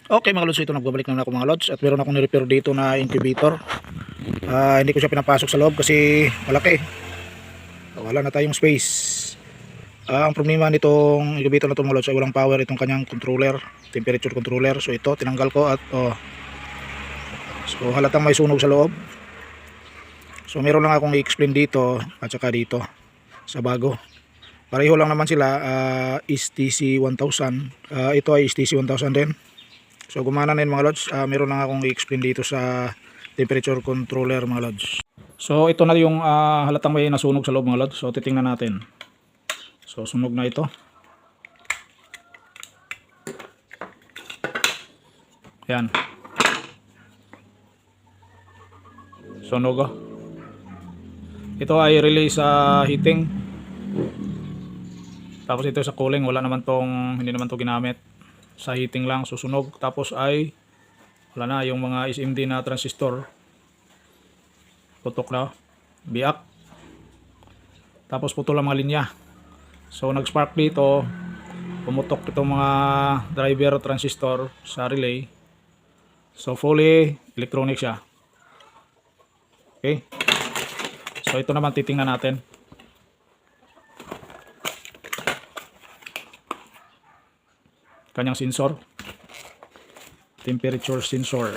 Okay mga lods, ito nagbabalik naman ako mga lods at meron akong ni-repair dito na incubator. Hindi ko siya pinapasok sa loob kasi malaki. Wala na tayong space. Ang problema nitong incubator na ito mga lods ay walang power itong kanyang controller, temperature controller. So ito tinanggal ko at so halatang may sunog sa loob. So meron lang akong i-explain dito at saka dito sa bago. Pareho lang naman sila, STC 1000. Ito ay STC 1000 din. So gumana na yun mga lods. Meron lang akong i-explain dito sa temperature controller mga lods. So ito na yung halatang may nasunog sa loob mga lods. So titingnan natin. So sunog na ito. Yan. Sunog oh. Ito ay relay sa heating. Tapos ito sa cooling, hindi naman to ginamit. Sa heating lang susunog. Tapos ay wala na yung mga SMD na transistor, putok na, biak. Tapos putol ang mga linya. So nag spark dito, pumutok itong mga driver transistor sa relay. So fully electronic siya. Okay, so ito naman titingnan natin. Kanyang sensor, temperature sensor.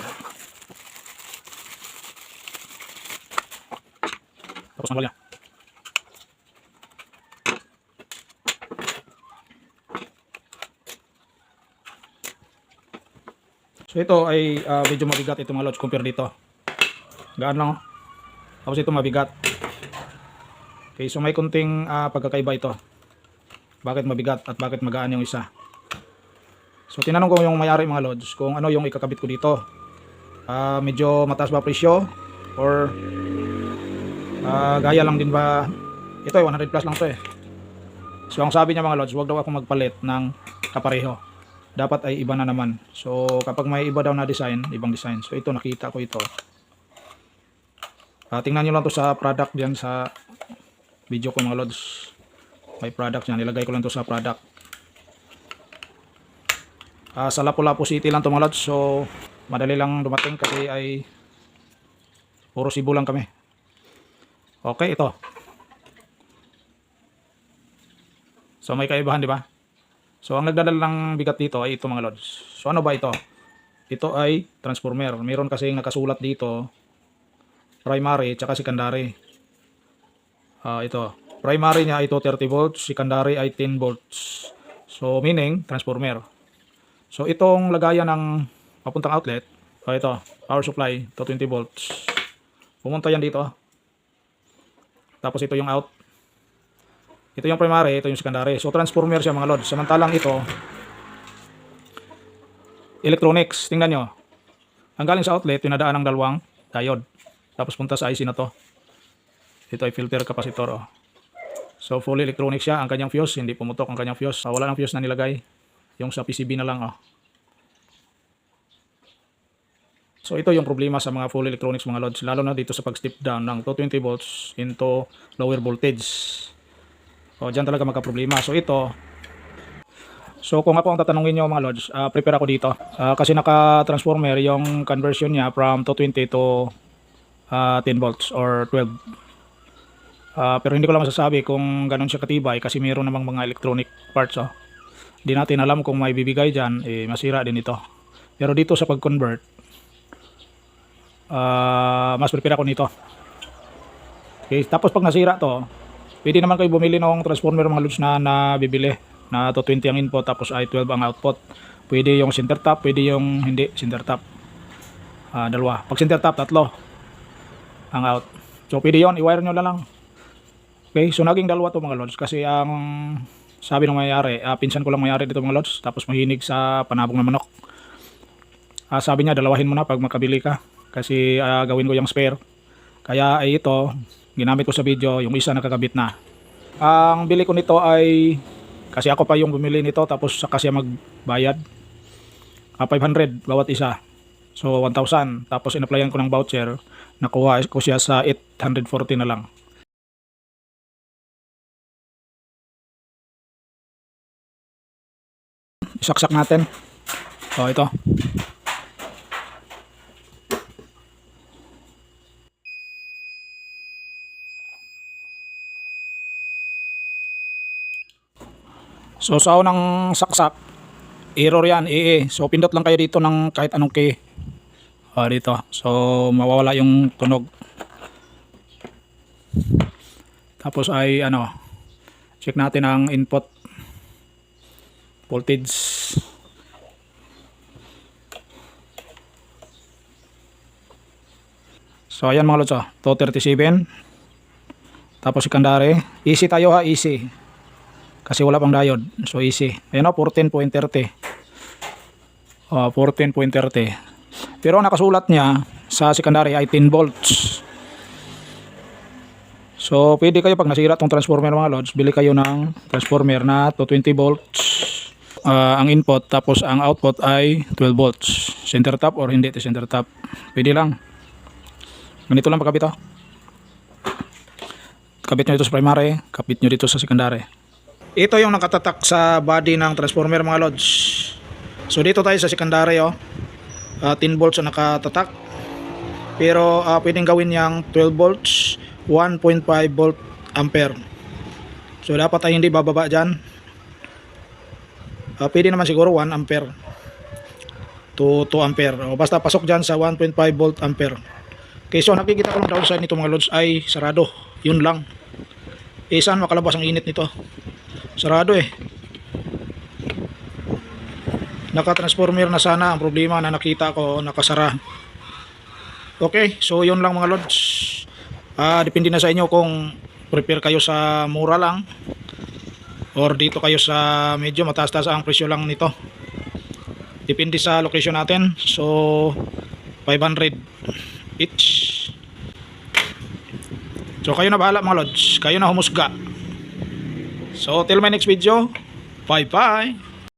Tapos ang walya. So ito ay medyo mabigat ito mga lods compare dito. Gaan lang oh. Tapos ito mabigat. Okay, so may kunting pagkakaiba ito. Bakit mabigat at bakit magaan yung isa? So tinanong ko yung may-ari mga lods kung ano yung ikakabit ko dito. Medyo mataas ba presyo or gaya lang din ba? Ito ay 100 plus lang to eh. So ang sabi niya mga lods, wag daw ako magpalit ng kapareho. Dapat ay iba na naman. So kapag may iba daw na design, ibang design. So ito nakita ko ito. Tingnan nyo lang to sa product diyan sa video ko mga lods. May product yan, nilagay ko lang to sa product. Sa Lapu-Lapu City lang to mga lods. So madali lang dumating kasi ay puro Cebu lang kami. Okay, ito. So may kaibahan di ba? So ang nagdadala ng bigat dito ay ito mga lods. So ano ba ito? Ito ay transformer. Meron kasing nakasulat dito primary at secondary. Ito primary niya ay 30 volts, secondary ay 10 volts. So meaning transformer. So itong lagayan ng papuntang outlet, ito, power supply, to 20 volts. Pumunta yan dito. Tapos ito yung out. Ito yung primary, ito yung secondary. So transformer siya mga lods. Samantalang ito, electronics. Tingnan nyo. Ang galing sa outlet, pinadaan ng dalawang diode. Tapos punta sa IC na to. Ito ay filter capacitor. Oh. So fully electronic siya. Ang kanyang fuse, hindi pumutok ang kanyang fuse. Wala ng fuse na nilagay. Yung sa PCB na lang. Oh. So ito yung problema sa mga full electronics mga lods. Lalo na dito sa pag-step down ng 220 volts into lower voltage. So dyan talaga magka-problema. So ito. So kung ako ang tatanungin nyo mga lods, prepare ako dito. Kasi naka-transformer yung conversion niya from 220 to 10 volts or 12. Pero hindi ko lang masasabi kung ganun siya katibay kasi mayroon namang mga electronic parts. Oh. Hindi natin alam kung may bibigay dyan, masira din ito. Pero dito sa pag-convert, mas prepare ako nito. Okay, tapos pag nasira to, pwede naman kayo bumili ng transformer mga lods na nabibili. Na 220 ang input, tapos ay 12 ang output. Pwede yung center tap, pwede yung hindi center tap. Dalawa. Pag center tap, tatlo ang out. So pwede yun, i-wire nyo na lang. Okay, so naging dalawa to mga lods. Kasi ang sabi ng may-ari, pinsan ko lang may-ari dito mga lods, tapos mahilig sa panabong ng manok. Sabi niya, dalawahin mo na pag makabili ka. Kasi gawin ko yung spare. Kaya ay ito, ginamit ko sa video, yung isa nakakabit na. Ang bili ko nito ay, kasi ako pa yung bumili nito, tapos saka siya magbayad. 500 bawat isa. So 1,000. Tapos in-applyan ko ng voucher, nakuha ko siya sa 840 na lang. Isaksak natin. O, ito. So sa unang saksak, error yan, EE. So pindot lang kayo dito ng kahit anong key. Dito. So mawawala yung tunog. Tapos ay check natin ang input voltage. So ayan mga lods, 237. Tapos secondary, easy tayo ha, easy. Kasi wala pang diode. So easy. Ayan 14.30. 14.30. Pero ang nakasulat niya sa secondary ay 10 volts. So pwede kayo pag nasira tong transformer mga lods, bili kayo ng transformer na 220 volts. Ang input tapos ang output ay 12 volts. Center tap or hindi center tap. Pwede lang. Ganito lang pagkabit to. Kabit nyo dito sa primary, kabit nyo dito sa secondary. Ito yung nakatatak sa body ng transformer mga lods. So dito tayo sa secondary 10 volts ang nakatatak. Pero pwedeng gawin yang 12 volts, 1.5 volt ampere. So dapat ay hindi bababa dyan. Pwede naman siguro 1 ampere to 2 ampere. Basta pasok dyan sa 1.5 volt ampere. Okay, so nakikita ko lang downside nito mga lods ay sarado. Yun lang. Saan makalabas ang init nito? Sarado naka-transformer na sana. Ang problema na nakita ko nakasara. Okay, so yun lang mga lods. Depende na sa inyo kung prepare kayo sa mura lang or dito kayo sa medyo mataas-taas ang presyo lang nito. Depende sa location natin. So 500 each. So kayo na bahala mga lods. Kayo na humusga. So till my next video. Bye bye.